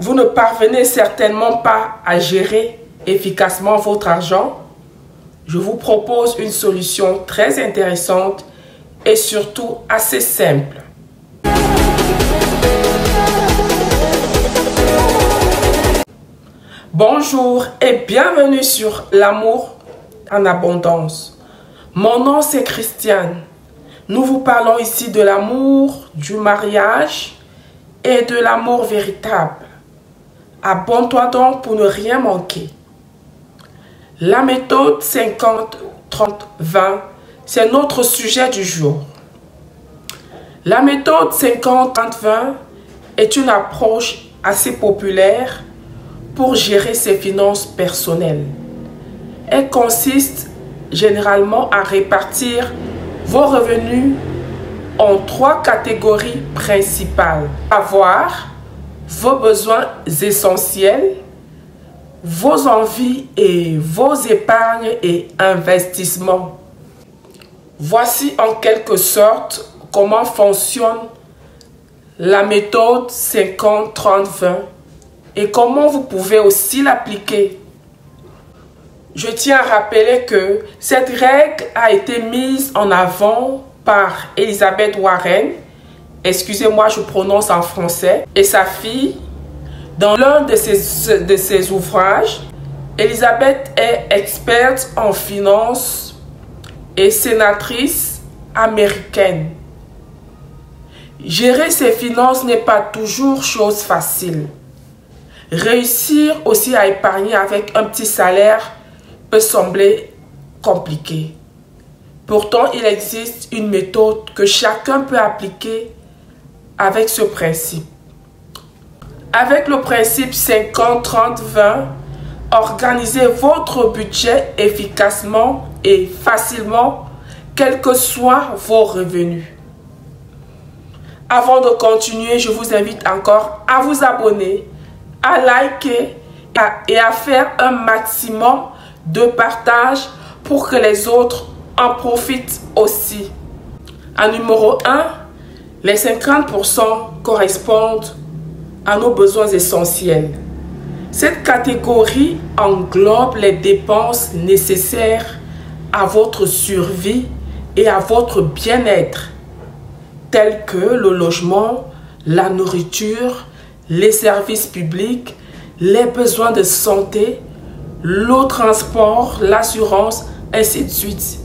Vous ne parvenez certainement pas à gérer efficacement votre argent? Je vous propose une solution très intéressante et surtout assez simple. Bonjour et bienvenue sur l'amour en abondance. Mon nom c'est Christiane. Nous vous parlons ici de l'amour, du mariage et de l'amour véritable. Abonne-toi donc pour ne rien manquer. La méthode 50-30-20, c'est notre sujet du jour. La méthode 50-30-20 est une approche assez populaire pour gérer ses finances personnelles. Elle consiste généralement à répartir vos revenus en 3 catégories principales. Avoir vos besoins essentiels, vos envies et vos épargnes et investissements. Voici en quelque sorte comment fonctionne la méthode 50-30-20 et comment vous pouvez aussi l'appliquer. Je tiens à rappeler que cette règle a été mise en avant par Elizabeth Warren, excusez-moi je prononce en français, et sa fille. Dans l'un de ses ouvrages, Elizabeth est experte en finance et sénatrice américaine. Gérer ses finances n'est pas toujours chose facile. Réussir aussi à épargner avec un petit salaire peut sembler compliqué. Pourtant, il existe une méthode que chacun peut appliquer avec ce principe. Avec le principe 50-30-20, organisez votre budget efficacement et facilement, quels que soient vos revenus. Avant de continuer, je vous invite encore à vous abonner, à liker et à faire un maximum de partage pour que les autres en profitent aussi. En numéro 1, les 50% correspondent à nos besoins essentiels. Cette catégorie englobe les dépenses nécessaires à votre survie et à votre bien-être, tels que le logement, la nourriture, les services publics, les besoins de santé, le transport, l'assurance, ainsi de suite.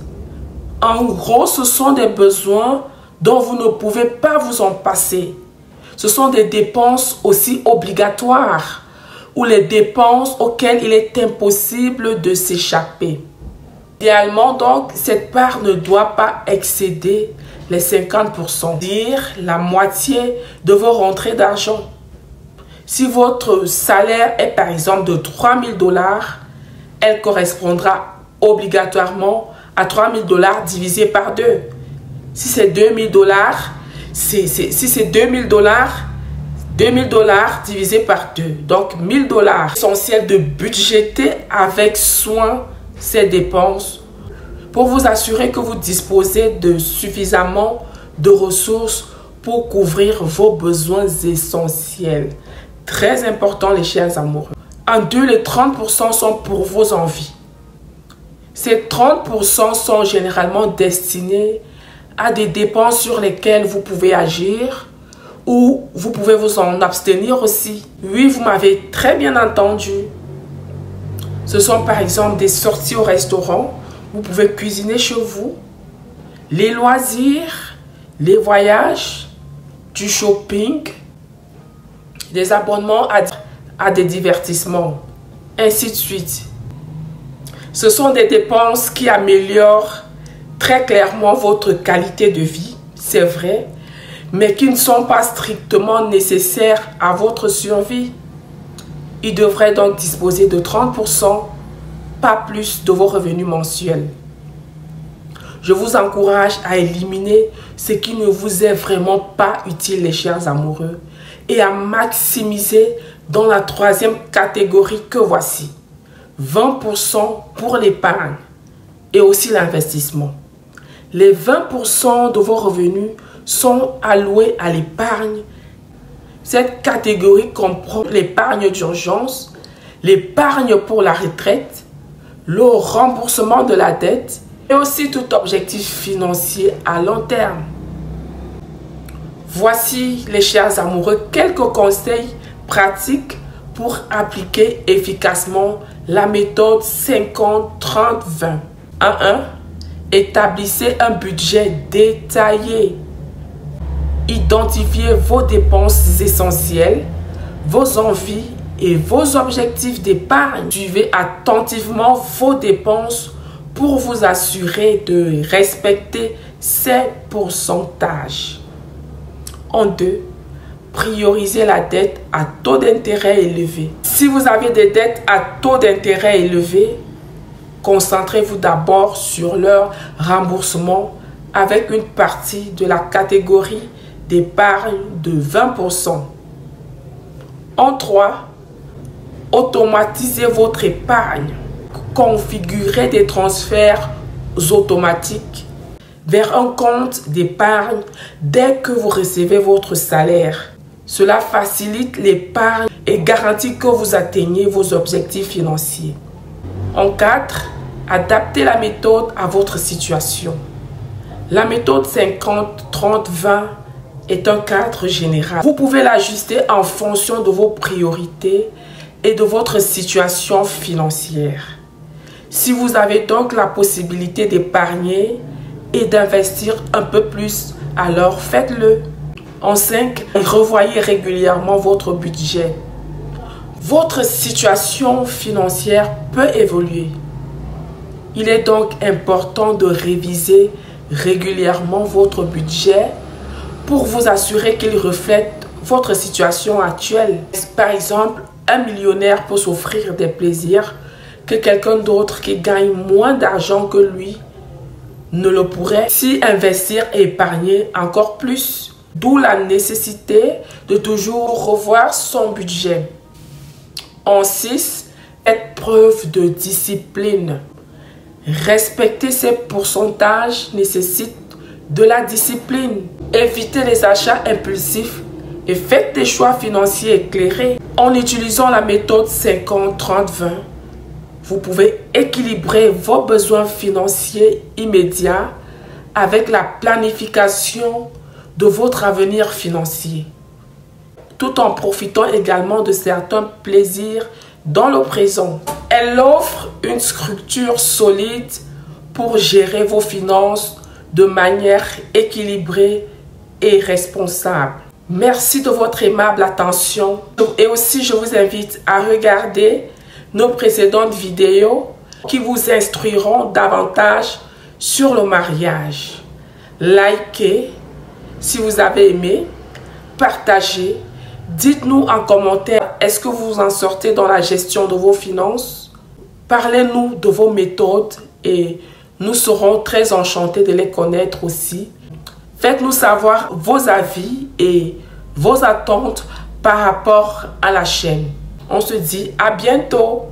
En gros, ce sont des besoins dont vous ne pouvez pas vous en passer. Ce sont des dépenses aussi obligatoires ou les dépenses auxquelles il est impossible de s'échapper. Idéalement, donc, cette part ne doit pas excéder les 50%, c'est-à-dire la moitié de vos rentrées d'argent. Si votre salaire est par exemple de 3 000 $, elle correspondra obligatoirement à 3 000 $ divisé par 2. Si c'est 2 000 $, si c'est 2 000 $, 2 000 $ divisé par 2. Donc 1 000 $. Essentiel de budgéter avec soin ces dépenses pour vous assurer que vous disposez de suffisamment de ressources pour couvrir vos besoins essentiels. Très important les chers amoureux. En 2, les 30% sont pour vos envies. Ces 30% sont généralement destinés à des dépenses sur lesquelles vous pouvez agir ou vous pouvez vous en abstenir aussi. Oui, vous m'avez très bien entendu. Ce sont par exemple des sorties au restaurant. Vous pouvez cuisiner chez vous. Les loisirs, les voyages, du shopping, des abonnements à des divertissements, ainsi de suite. Ce sont des dépenses qui améliorent très clairement votre qualité de vie, c'est vrai, mais qui ne sont pas strictement nécessaires à votre survie. Il devrait donc disposer de 30%, pas plus de vos revenus mensuels. Je vous encourage à éliminer ce qui ne vous est vraiment pas utile, les chers amoureux, et à maximiser dans la 3e catégorie que voici. 20% pour l'épargne et aussi l'investissement. Les 20% de vos revenus sont alloués à l'épargne Cette catégorie comprend l'épargne d'urgence, l'épargne pour la retraite, le remboursement de la dette et aussi tout objectif financier à long terme. Voici, les chers amoureux, quelques conseils pratiques pour appliquer efficacement la méthode 50-30-20. 1. Établissez un budget détaillé. Identifiez vos dépenses essentielles, vos envies et vos objectifs d'épargne. Suivez attentivement vos dépenses pour vous assurer de respecter ces pourcentages. En 2, priorisez la dette à taux d'intérêt élevé. Si vous avez des dettes à taux d'intérêt élevé, concentrez-vous d'abord sur leur remboursement avec une partie de la catégorie d'épargne de 20%. En 3, automatisez votre épargne. Configurez des transferts automatiques vers un compte d'épargne dès que vous recevez votre salaire. Cela facilite l'épargne et garantit que vous atteignez vos objectifs financiers. En 4, adaptez la méthode à votre situation. La méthode 50-30-20 est un cadre général. Vous pouvez l'ajuster en fonction de vos priorités et de votre situation financière. Si vous avez donc la possibilité d'épargner et d'investir un peu plus, alors faites-le. En 5, revoyez régulièrement votre budget. Votre situation financière peut évoluer. Il est donc important de réviser régulièrement votre budget pour vous assurer qu'il reflète votre situation actuelle. Par exemple, un millionnaire peut s'offrir des plaisirs que quelqu'un d'autre qui gagne moins d'argent que lui ne le pourrait si investir et épargner encore plus. D'où la nécessité de toujours revoir son budget. En 6, faites preuve de discipline. Respecter ces pourcentages nécessite de la discipline. Évitez les achats impulsifs et faites des choix financiers éclairés. En utilisant la méthode 50-30-20, vous pouvez équilibrer vos besoins financiers immédiats avec la planification de votre avenir financier, tout en profitant également de certains plaisirs dans le présent. Elle offre une structure solide pour gérer vos finances de manière équilibrée et responsable. Merci de votre aimable attention et aussi je vous invite à regarder nos précédentes vidéos qui vous instruiront davantage sur le mariage. Likez si vous avez aimé, partagez, dites-nous en commentaire est-ce que vous en sortez dans la gestion de vos finances. Parlez-nous de vos méthodes et nous serons très enchantés de les connaître aussi. Faites-nous savoir vos avis et vos attentes par rapport à la chaîne. On se dit à bientôt.